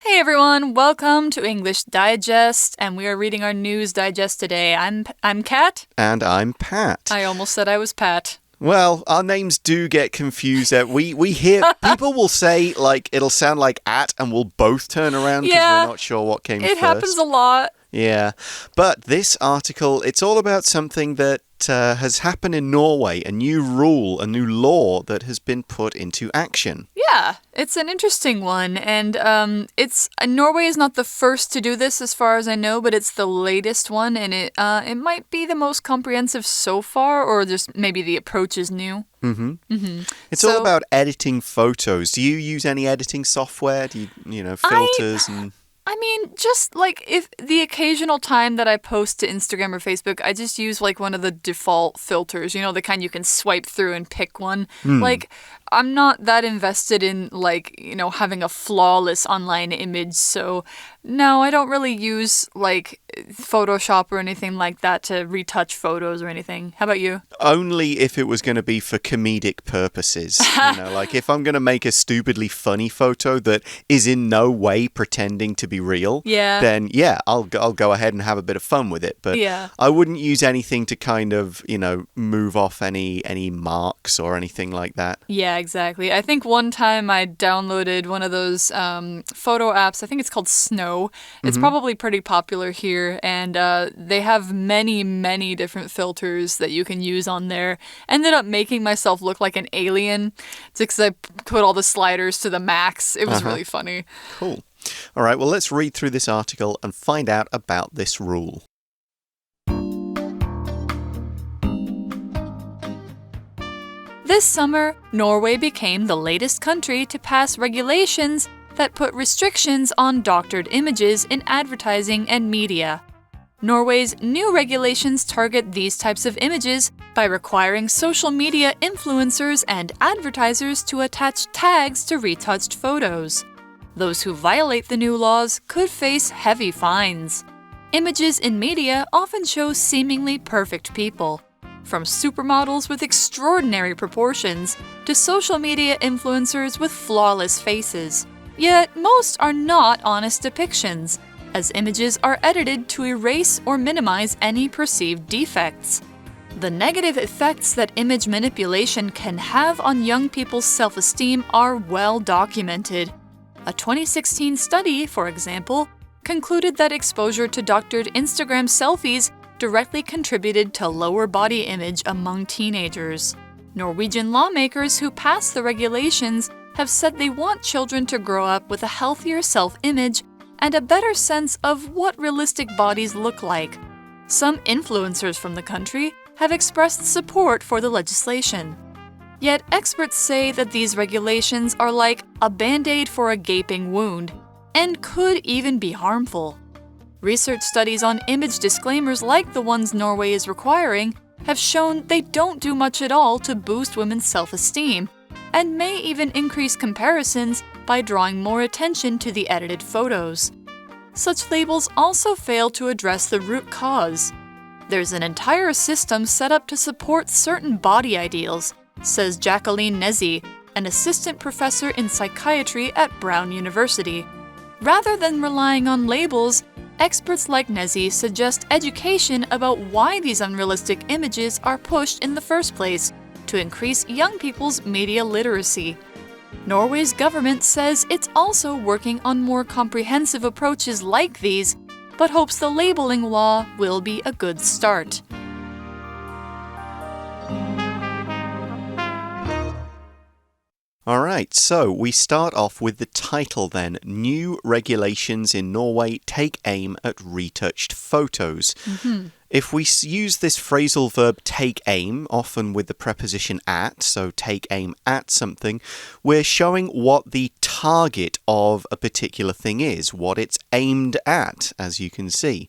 Hey everyone, welcome to English Digest, and we are reading our news digest today. I'm Kat. And I'm Pat. I almost said I was Pat. Well, our names do get confused. We hear people will say it'll sound like at, and we'll both turn around because we're not sure what came first. It happens a lot. Yeah, but this article, it's all about something that has happened in Norway, a new rule, a new law that has been put into action. Yeah, it's an interesting one, and Norway is not the first to do this as far as I know, but it's the latest one, and it might be the most comprehensive so far, or just maybe the approach is new. It's all about editing photos. Do you use any editing software? Do you filters and... I mean, just if the occasional time that I post to Instagram or Facebook, I just use one of the default filters, the kind you can swipe through and pick one. I'm not that invested in having a flawless online image. So no, I don't really use Photoshop or anything like that to retouch photos or anything. How about you? Only if it was going to be for comedic purposes. If I'm going to make a stupidly funny photo that is in no way pretending to be real, then I'll go ahead and have a bit of fun with it. But I wouldn't use anything to kind of, move off any marks or anything like that. Yeah, exactly. I think one time I downloaded one of those photo apps. I think it's called Snow. It's probably pretty popular here, and they have many, many different filters that you can use on there. Ended up making myself look like an alien just because I put all the sliders to the max. It was really funny. Cool. All right, well, let's read through this article and find out about this rule. This summer, Norway became the latest country to pass regulations that put restrictions on doctored images in advertising and media. Norway's new regulations target these types of images by requiring social media influencers and advertisers to attach tags to retouched photos. Those who violate the new laws could face heavy fines. Images in media often show seemingly perfect people, from supermodels with extraordinary proportions to social media influencers with flawless faces. Yet most are not honest depictions, as images are edited to erase or minimize any perceived defects. The negative effects that image manipulation can have on young people's self-esteem are well documented. A 2016 study, for example, concluded that exposure to doctored Instagram selfies directly contributed to lower body image among teenagers. Norwegian lawmakers who passed the regulations have said they want children to grow up with a healthier self-image and a better sense of what realistic bodies look like. Some influencers from the country have expressed support for the legislation. Yet experts say that these regulations are like a band-aid for a gaping wound and could even be harmful. Research studies on image disclaimers like the ones Norway is requiring have shown they don't do much at all to boost women's self-esteem and may even increase comparisons by drawing more attention to the edited photos. Such labels also fail to address the root cause. There's an entire system set up to support certain body ideals, says Jacqueline Nezi, an assistant professor in psychiatry at Brown University. Rather than relying on labels, experts like Nezi suggest education about why these unrealistic images are pushed in the first place to increase young people's media literacy. Norway's government says it's also working on more comprehensive approaches like these, but hopes the labeling law will be a good start. All right, so we start off with the title then. New regulations in Norway take aim at retouched photos. If we use this phrasal verb take aim, often with the preposition at, so take aim at something, we're showing what the target of a particular thing is, what it's aimed at, as you can see,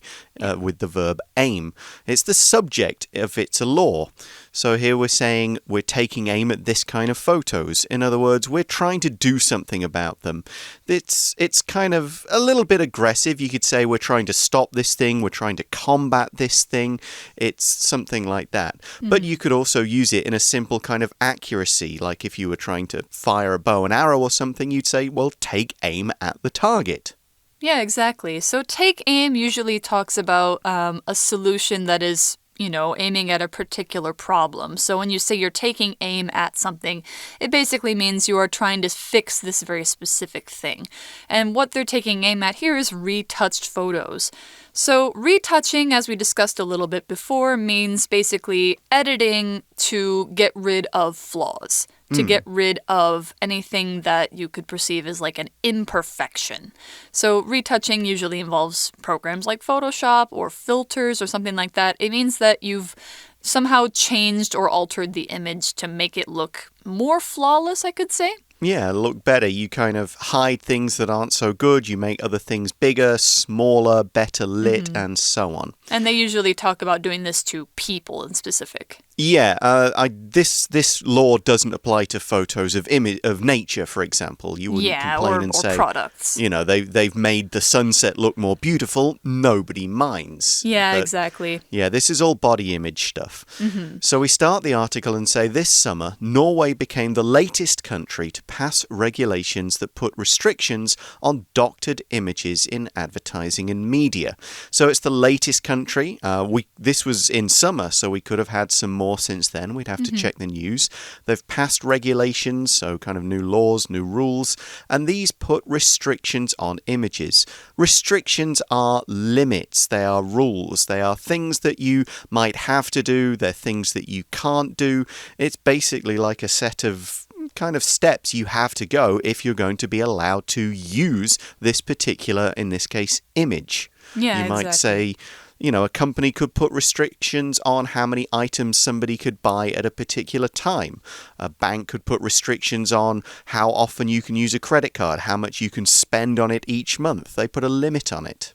with the verb aim. It's the subject if it's a law. So here we're saying we're taking aim at this kind of photos. In other words, we're trying to do something about them. It's kind of a little bit aggressive. You could say we're trying to stop this thing, we're trying to combat this thing. It's something like that. But you could also use it in a simple kind of accuracy, like if you were trying to fire a bow and arrow or something, you'd say, well, take aim at the target. Yeah, exactly. So take aim usually talks about a solution that is aiming at a particular problem. So when you say you're taking aim at something, it basically means you are trying to fix this very specific thing. And what they're taking aim at here is retouched photos. So retouching, as we discussed a little bit before, means basically editing to get rid of flaws, to get rid of anything that you could perceive as like an imperfection. So retouching usually involves programs like Photoshop or filters or something like that. It means that you've somehow changed or altered the image to make it look more flawless, I could say. Yeah, look better. You kind of hide things that aren't so good. You make other things bigger, smaller, better lit, and so on. And they usually talk about doing this to people in specific. Yeah, this law doesn't apply to photos of nature, for example. You wouldn't complain and say, products. They've made the sunset look more beautiful. Nobody minds. Yeah, but, exactly. Yeah, this is all body image stuff. So we start the article and say, this summer, Norway became the latest country to pass regulations that put restrictions on doctored images in advertising and media. So it's the latest country. This was in summer, so we could have had some more since then. We'd have to check the news. They've passed regulations, so kind of new laws, new rules, and these put restrictions on images. Restrictions are limits. They are rules. They are things that you might have to do. They're things that you can't do. It's basically like a set of kind of steps you have to go if you're going to be allowed to use this particular, in this case, image. Yeah, you might say, a company could put restrictions on how many items somebody could buy at a particular time. A bank could put restrictions on how often you can use a credit card, how much you can spend on it each month. They put a limit on it.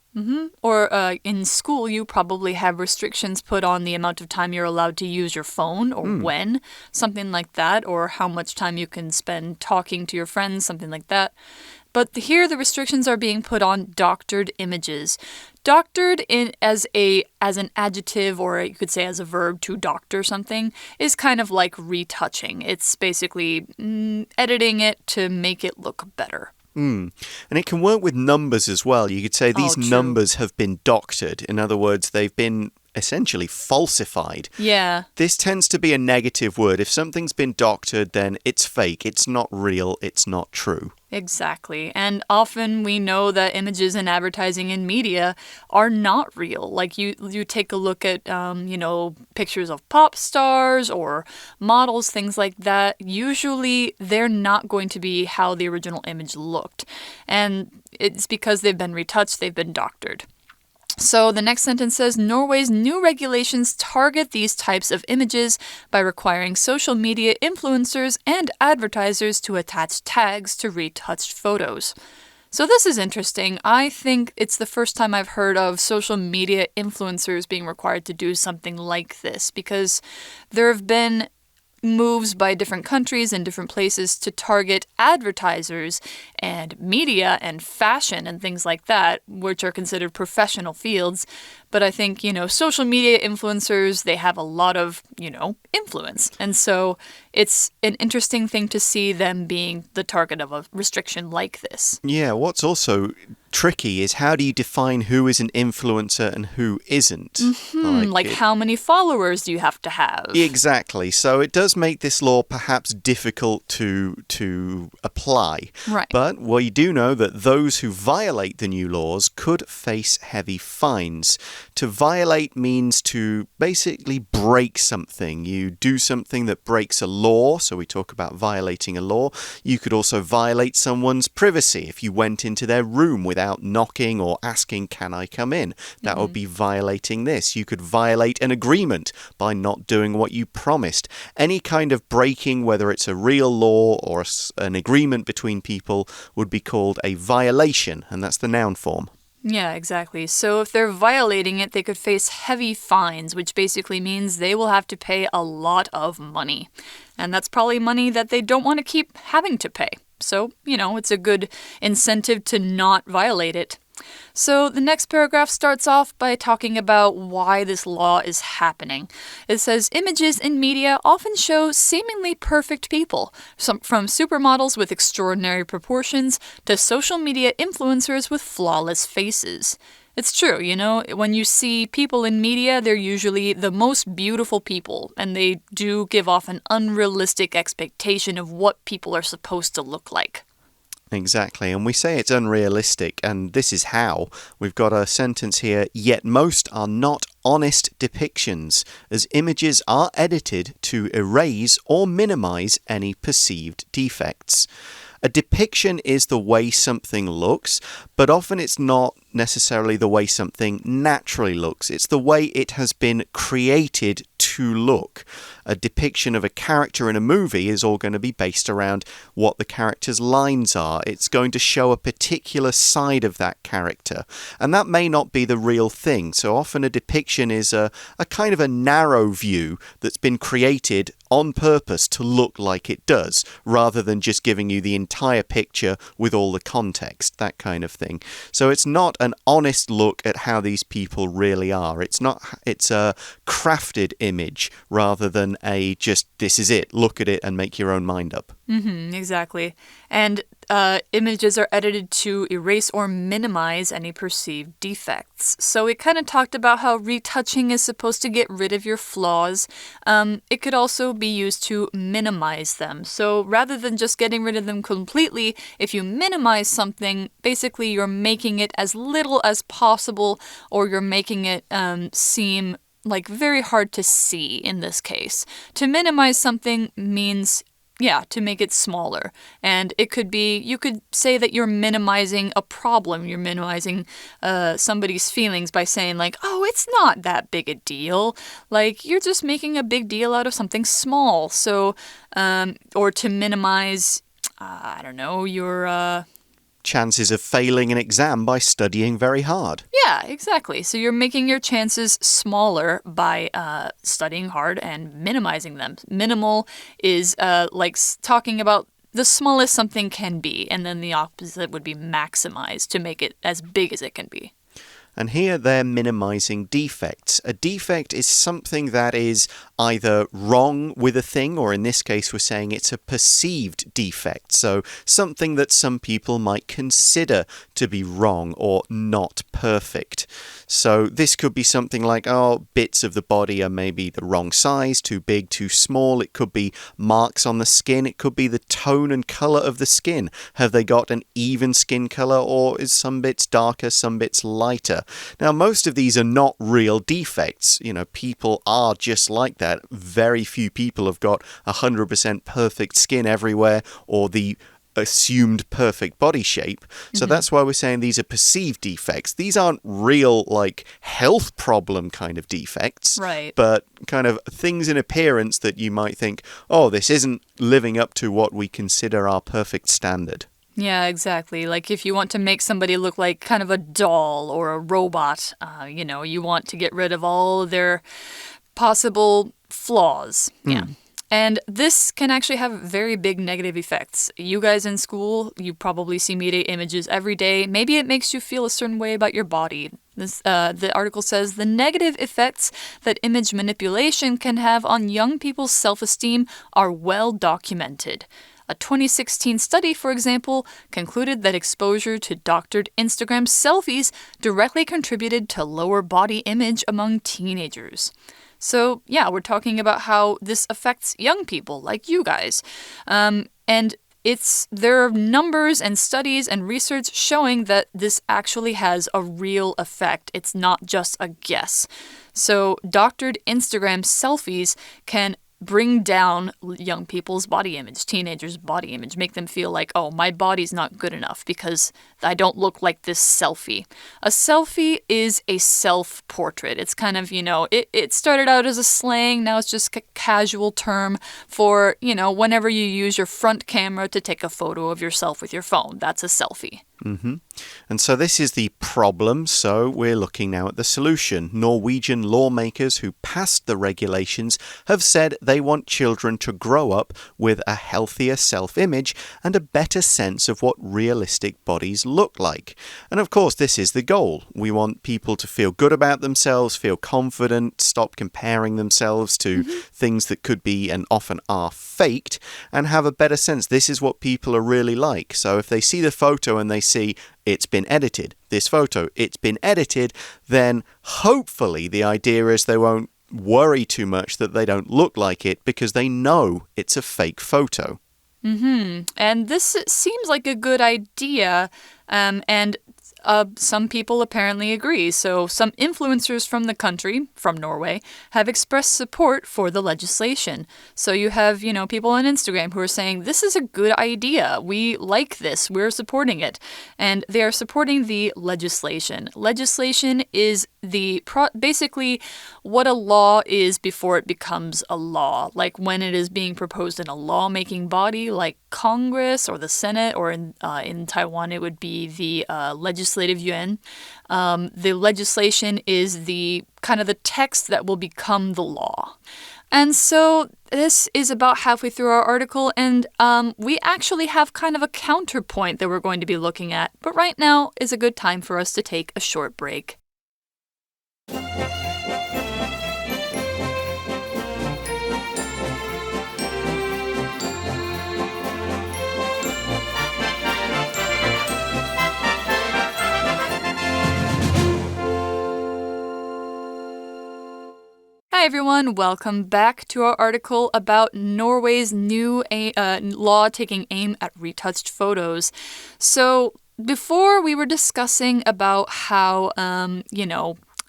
Or in school, you probably have restrictions put on the amount of time you're allowed to use your phone or when, something like that, or how much time you can spend talking to your friends, something like that. But here the restrictions are being put on doctored images. Doctored as an adjective, or you could say as a verb, to doctor something, is kind of like retouching. It's basically editing it to make it look better. And it can work with numbers as well. You could say these numbers have been doctored. In other words, they've been essentially falsified. Yeah. This tends to be a negative word. If something's been doctored, then it's fake. It's not real. It's not true. Exactly. And often we know that images in advertising and media are not real. Like you take a look at, pictures of pop stars or models, things like that. Usually they're not going to be how the original image looked. And it's because they've been retouched, they've been doctored. So the next sentence says, Norway's new regulations target these types of images by requiring social media influencers and advertisers to attach tags to retouched photos. So this is interesting. I think it's the first time I've heard of social media influencers being required to do something like this, because there have been moves by different countries and different places to target advertisers and media and fashion and things like that, which are considered professional fields. But I think, social media influencers, they have a lot of, influence. And so it's an interesting thing to see them being the target of a restriction like this. Yeah, what's also tricky is how do you define who is an influencer and who isn't? Like how many followers do you have to have? Exactly. So it does make this law perhaps difficult to apply. Right. But we do know that those who violate the new laws could face heavy fines. To violate means to basically break something. You do something that breaks a law, so we talk about violating a law. You could also violate someone's privacy. If you went into their room without knocking or asking, can I come in? That would be violating this. You could violate an agreement by not doing what you promised. Any kind of breaking, whether it's a real law or an agreement between people, would be called a violation, and that's the noun form. Yeah, exactly. So if they're violating it, they could face heavy fines, which basically means they will have to pay a lot of money. And that's probably money that they don't want to keep having to pay. So, it's a good incentive to not violate it. So the next paragraph starts off by talking about why this law is happening. It says images in media often show seemingly perfect people, from supermodels with extraordinary proportions to social media influencers with flawless faces. It's true, when you see people in media, they're usually the most beautiful people, and they do give off an unrealistic expectation of what people are supposed to look like. Exactly, and we say it's unrealistic, and this is how. We've got a sentence here, yet most are not honest depictions, as images are edited to erase or minimize any perceived defects. A depiction is the way something looks, but often it's not necessarily the way something naturally looks. It's the way it has been created to look. A depiction of a character in a movie is all going to be based around what the character's lines are. It's going to show a particular side of that character, and that may not be the real thing. So often a depiction is a kind of a narrow view that's been created on purpose to look like it does, rather than just giving you the entire picture with all the context, that kind of thing. So it's not an honest look at how these people really are. It's a crafted image rather than a just, this is it, look at it and make your own mind up. Exactly. And images are edited to erase or minimize any perceived defects. So it kind of talked about how retouching is supposed to get rid of your flaws. It could also be used to minimize them. So rather than just getting rid of them completely, if you minimize something, basically you're making it as little as possible, or you're making it seem like very hard to see in this case. To minimize something means to make it smaller. And it could be, you could say that you're minimizing a problem. You're minimizing somebody's feelings by saying like, oh, it's not that big a deal. Like, you're just making a big deal out of something small. So, or to minimize, your chances of failing an exam by studying very hard. Yeah, exactly. So you're making your chances smaller by studying hard and minimizing them. Minimal is like talking about the smallest something can be, and then the opposite would be maximized to make it as big as it can be. And here they're minimizing defects. A defect is something that is either wrong with a thing, or in this case we're saying it's a perceived defect. So something that some people might consider to be wrong or not perfect. So this could be something like, bits of the body are maybe the wrong size, too big, too small. It could be marks on the skin. It could be the tone and color of the skin. Have they got an even skin color, or is some bits darker, some bits lighter? Now, most of these are not real defects. People are just like that. Very few people have got 100% perfect skin everywhere, or the assumed perfect body shape. So that's why we're saying these are perceived defects. These aren't real, health problem kind of defects. Right. But kind of things in appearance that you might think, this isn't living up to what we consider our perfect standard. Yeah, exactly. Like if you want to make somebody look like kind of a doll or a robot, you want to get rid of all of their possible flaws. Yeah. And this can actually have very big negative effects. You guys in school, you probably see media images every day. Maybe it makes you feel a certain way about your body. The article says the negative effects that image manipulation can have on young people's self-esteem are well documented. A 2016 study, for example, concluded that exposure to doctored Instagram selfies directly contributed to lower body image among teenagers. So, we're talking about how this affects young people like you guys. And there are numbers and studies and research showing that this actually has a real effect. It's not just a guess. So, doctored Instagram selfies can bring down young people's body image, teenagers' body image, make them feel like, my body's not good enough because I don't look like this selfie. A selfie is a self-portrait. It's kind of, it started out as a slang, now it's just a casual term for, whenever you use your front camera to take a photo of yourself with your phone. That's a selfie. And so this is the problem, so we're looking now at the solution. Norwegian lawmakers who passed the regulations have said they want children to grow up with a healthier self-image and a better sense of what realistic bodies look like. And of course, this is the goal. We want people to feel good about themselves, feel confident, stop comparing themselves to things that could be and often are faked, and have a better sense. This is what people are really like. So if they see the photo and they see it's been edited, this photo, it's been edited, then hopefully the idea is they won't worry too much that they don't look like it because they know it's a fake photo. And this seems like a good idea, and some people apparently agree. So some influencers from the country, from Norway, have expressed support for the legislation. So you have, people on Instagram who are saying, this is a good idea. We like this. We're supporting it. And they are supporting the legislation. Legislation is basically what a law is before it becomes a law. Like when it is being proposed in a lawmaking body like Congress or the Senate, or in Taiwan it would be the legislative yuan. The legislation is the kind of the text that will become the law. And so this is about halfway through our article, and we actually have kind of a counterpoint that we're going to be looking at. But right now is a good time for us to take a short break. Hi everyone, welcome back to our article about Norway's new law taking aim at retouched photos. So before we were discussing about how,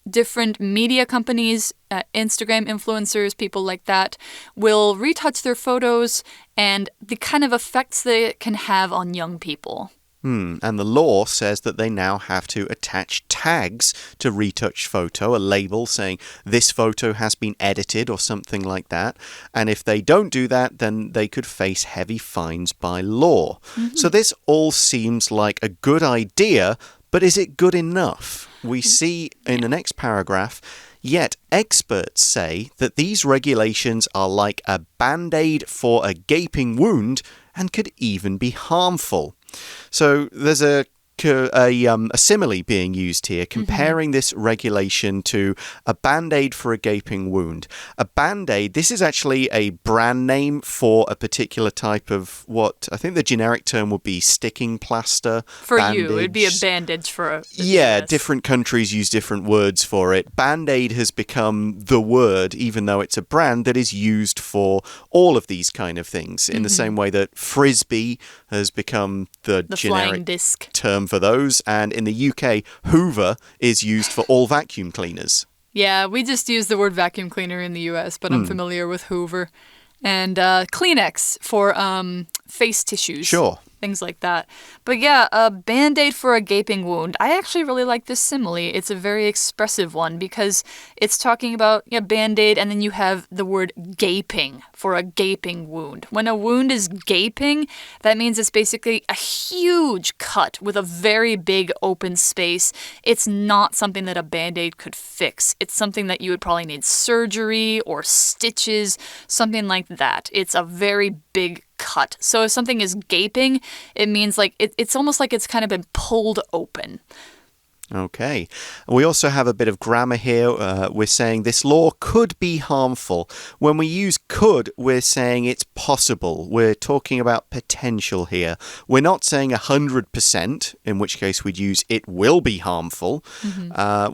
different media companies, Instagram influencers, people like that, will retouch their photos and the kind of effects that it can have on young people. And the law says that they now have to attach tags to retouched photo, a label saying this photo has been edited or something like that. And if they don't do that, then they could face heavy fines by law. So this all seems like a good idea, but is it good enough? We see in the next paragraph, yet experts say that these regulations are like a band-aid for a gaping wound and could even be harmful. So there's a simile being used here, comparing this regulation to a band-aid for a gaping wound. A band-aid, this is actually a brand name for a particular type of what I think the generic term would be sticking plaster. For bandage. you, it'd be a bandage for Yeah, different countries use different words for it. Band-aid has become the word, even though it's a brand that is used for all of these kind of things, in the same way that Frisbee has become the generic disc term for those, and in the UK, Hoover is used for all vacuum cleaners. Yeah, we just use the word vacuum cleaner in the US, but I'm familiar with Hoover. And Kleenex for face tissues. Sure. Things like that. But yeah, a band-aid for a gaping wound. I actually really like this simile. It's a very expressive one because it's talking about a band-aid and then you have the word gaping for a gaping wound. When a wound is gaping, that means it's basically a huge cut with a very big open space. It's not something that a band-aid could fix. It's something that you would probably need surgery or stitches, something like that. It's a very big cut. So if something is gaping, it means like it's almost like it's kind of been pulled open. Okay. We also have a bit of grammar here. We're saying this law could be harmful. When we use could, we're saying it's possible. We're talking about potential here. We're not saying 100%, in which case we'd use it will be harmful.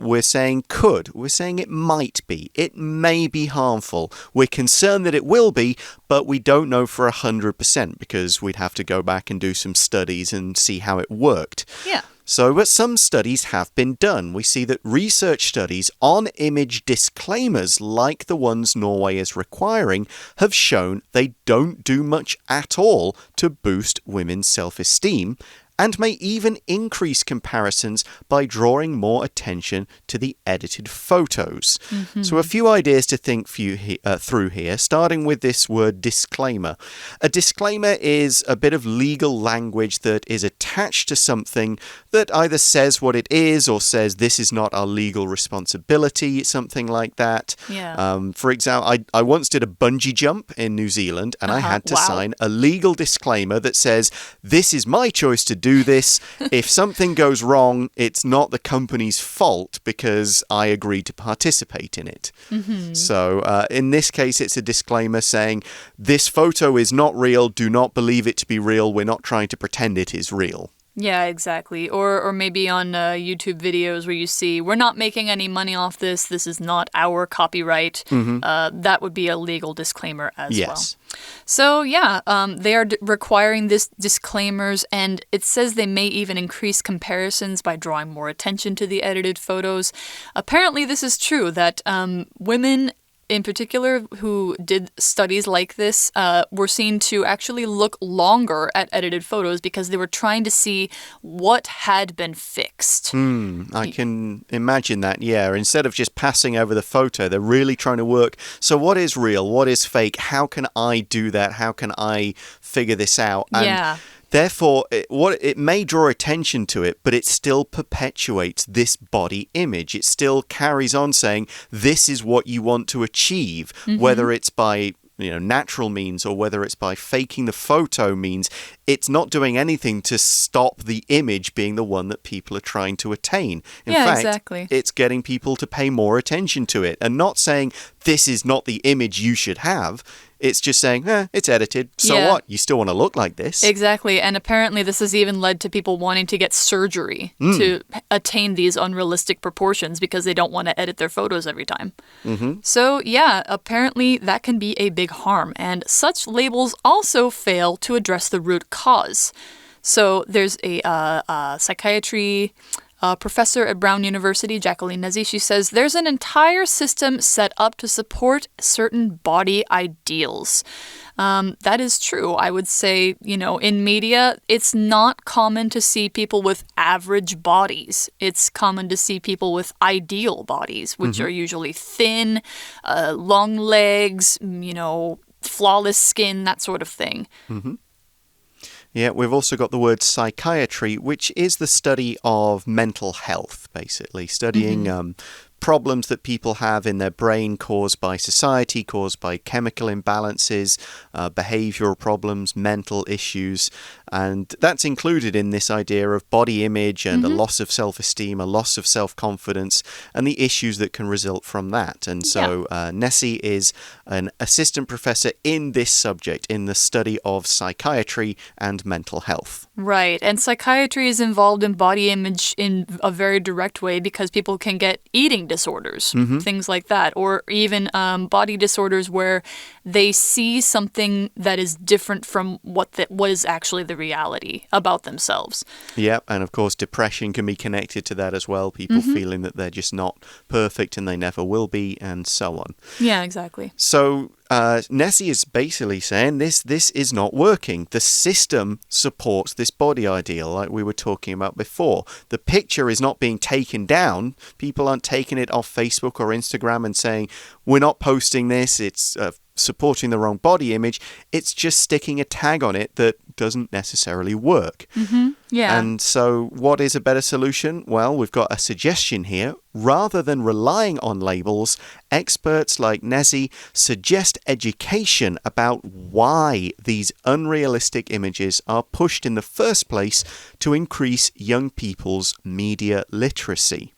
We're saying could. We're saying it might be. It may be harmful. We're concerned that it will be, but we don't know for 100% because we'd have to go back and do some studies and see how it worked. Yeah. But some studies have been done. We see that research studies on image disclaimers, like the ones Norway is requiring, have shown they don't do much at all to boost women's self-esteem. and may even increase comparisons by drawing more attention to the edited photos. So a few ideas to think through here, starting with this word disclaimer. A disclaimer is a bit of legal language that is attached to something that either says what it is or says this is not our legal responsibility, something like that. Yeah. For example, I once did a bungee jump in New Zealand and I had to sign a legal disclaimer that says this is my choice to do this. If something goes wrong, it's not the company's fault because I agreed to participate in it. So in this case, it's a disclaimer saying this photo is not real. Do not believe it to be real. We're not trying to pretend it is real. Yeah, exactly. Or maybe on YouTube videos where you see, we're not making any money off this. This is not our copyright. That would be a legal disclaimer as well. So yeah, they are requiring this disclaimers, and it says they may even increase comparisons by drawing more attention to the edited photos. Apparently this is true, that women in particular who did studies like this were seen to actually look longer at edited photos because they were trying to see what had been fixed. I can imagine that, yeah. Instead of just passing over the photo, they're really trying to work. So what is real? What is fake? How can I do that? How can I figure this out? And therefore, it may draw attention to it, but it still perpetuates this body image. It still carries on saying, this is what you want to achieve, whether it's by natural means or whether it's by faking the photo means. It's not doing anything to stop the image being the one that people are trying to attain. In fact, it's getting people to pay more attention to it and not saying, this is not the image you should have. It's just saying, it's edited. So what? You still want to look like this. Exactly. And apparently this has even led to people wanting to get surgery to attain these unrealistic proportions because they don't want to edit their photos every time. So yeah, apparently that can be a big harm. And such labels also fail to address the root cause. So there's a psychiatry professor at Brown University, Jacqueline Nezi, she says, there's an entire system set up to support certain body ideals. That is true. I would say, in media, it's not common to see people with average bodies. It's common to see people with ideal bodies, which are usually thin, long legs, flawless skin, that sort of thing. Yeah, we've also got the word psychiatry, which is the study of mental health, basically, studying problems that people have in their brain caused by society, caused by chemical imbalances, behavioral problems, mental issues. And that's included in this idea of body image and a loss of self-esteem, a loss of self-confidence, and the issues that can result from that. And so Nessie is an assistant professor in this subject, in the study of psychiatry and mental health. Right. And psychiatry is involved in body image in a very direct way because people can get eating disorders, things like that, or even body disorders where they see something that is different from what is actually the reality about themselves. Yeah, and of course depression can be connected to that as well, people feeling that they're just not perfect and they never will be, and so on. Yeah, exactly. So Nessie is basically saying this is not working. The system supports this body ideal like we were talking about before. The picture is not being taken down. People aren't taking it off Facebook or Instagram and saying, we're not posting this, it's supporting the wrong body image. It's just sticking a tag on it that doesn't necessarily work. Yeah. And so what is a better solution? Well, we've got a suggestion here. Rather than relying on labels, experts like Nessie suggest education about why these unrealistic images are pushed in the first place to increase young people's media literacy.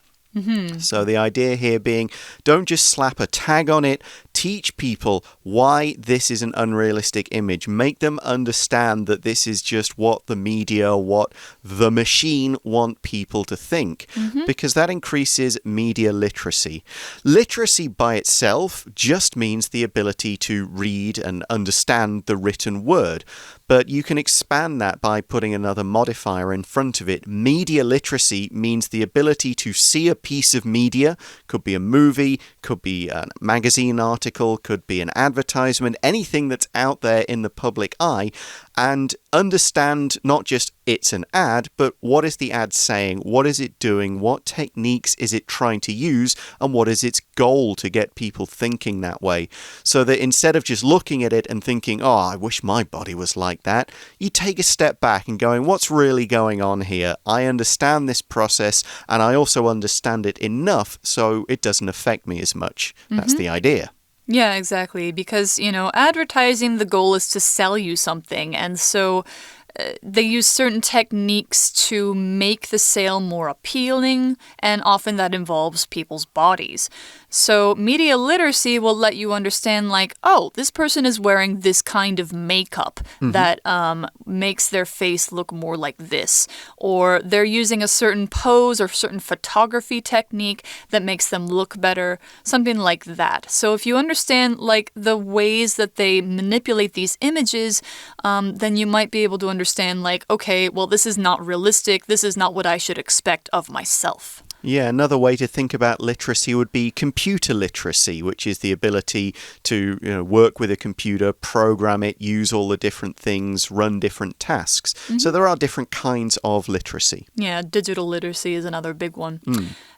So the idea here being, don't just slap a tag on it, teach people why this is an unrealistic image. Make them understand that this is just what the media, what the machine want people to think, because that increases media literacy. Literacy by itself just means the ability to read and understand the written word. But you can expand that by putting another modifier in front of it. Media literacy means the ability to see a piece of media, could be a movie, could be a magazine article, could be an advertisement, anything that's out there in the public eye, and understand not just it's an ad, but what is the ad saying? What is it doing? What techniques is it trying to use? And what is its goal to get people thinking that way? So that instead of just looking at it and thinking, oh, I wish my body was like that, you take a step back and going, what's really going on here? I understand this process, and I also understand it enough so it doesn't affect me as much. That's the idea. Yeah, exactly. Because, advertising, the goal is to sell you something. And so they use certain techniques to make the sale more appealing, and often that involves people's bodies. So media literacy will let you understand, like, oh, this person is wearing this kind of makeup that makes their face look more like this. Or they're using a certain pose or certain photography technique that makes them look better, something like that. So if you understand, like, the ways that they manipulate these images, then you might be able to understand, like, okay, well, this is not realistic. This is not what I should expect of myself. Yeah, another way to think about literacy would be computer literacy, which is the ability to work with a computer, program it, use all the different things, run different tasks. So there are different kinds of literacy. Yeah, digital literacy is another big one.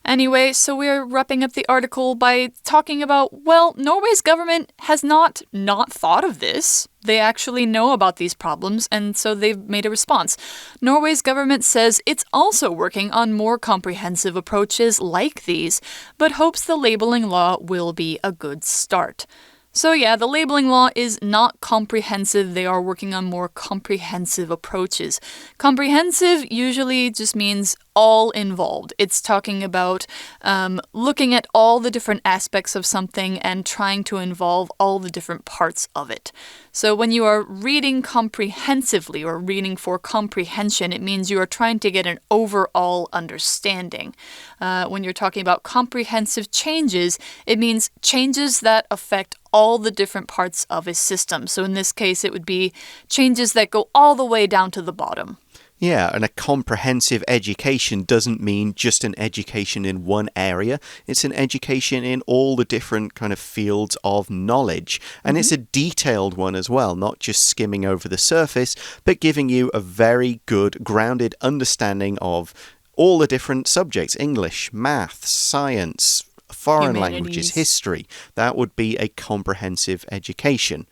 Anyway, so we're wrapping up the article by talking about, well, Norway's government has not thought of this. They actually know about these problems, and so they've made a response. Norway's government says it's also working on more comprehensive approaches like these, but hopes the labeling law will be a good start. So yeah, the labeling law is not comprehensive. They are working on more comprehensive approaches. Comprehensive usually just means all involved. It's talking about looking at all the different aspects of something and trying to involve all the different parts of it. So when you are reading comprehensively or reading for comprehension, it means you are trying to get an overall understanding. When you're talking about comprehensive changes, it means changes that affect all the different parts of a system. So in this case, it would be changes that go all the way down to the bottom. Yeah, and a comprehensive education doesn't mean just an education in one area. It's an education in all the different kind of fields of knowledge. And it's a detailed one as well, not just skimming over the surface, but giving you a very good, grounded understanding of all the different subjects: English, math, science, foreign languages, history. That would be a comprehensive education.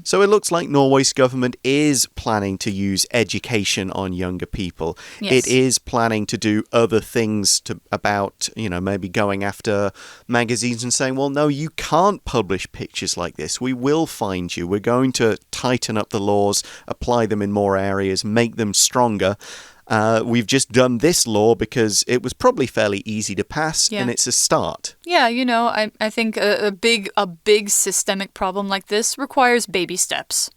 So it looks like Norway's government is planning to use education on younger people. Yes. It is planning to do other things about, maybe going after magazines and saying, well, no, you can't publish pictures like this. We will find you. We're going to tighten up the laws, apply them in more areas, make them stronger. We've just done this law because it was probably fairly easy to pass, and it's a start. Yeah, I think a big systemic problem like this requires baby steps.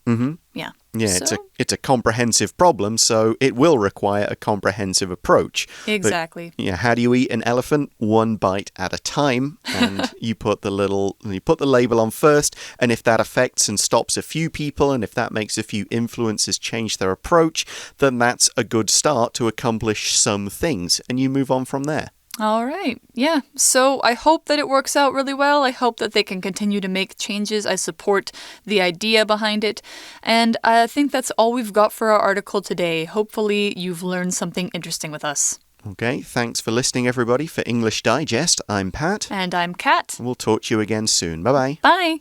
Yeah. Yeah, it's a comprehensive problem, so it will require a comprehensive approach. Exactly. But, how do you eat an elephant? One bite at a time, and you put the label on first, and if that affects and stops a few people, and if that makes a few influencers change their approach, then that's a good start to accomplish some things, and you move on from there. All right. Yeah. So I hope that it works out really well. I hope that they can continue to make changes. I support the idea behind it. And I think that's all we've got for our article today. Hopefully you've learned something interesting with us. Okay. Thanks for listening, everybody. For English Digest, I'm Pat. And I'm Kat. We'll talk to you again soon. Bye-bye. Bye.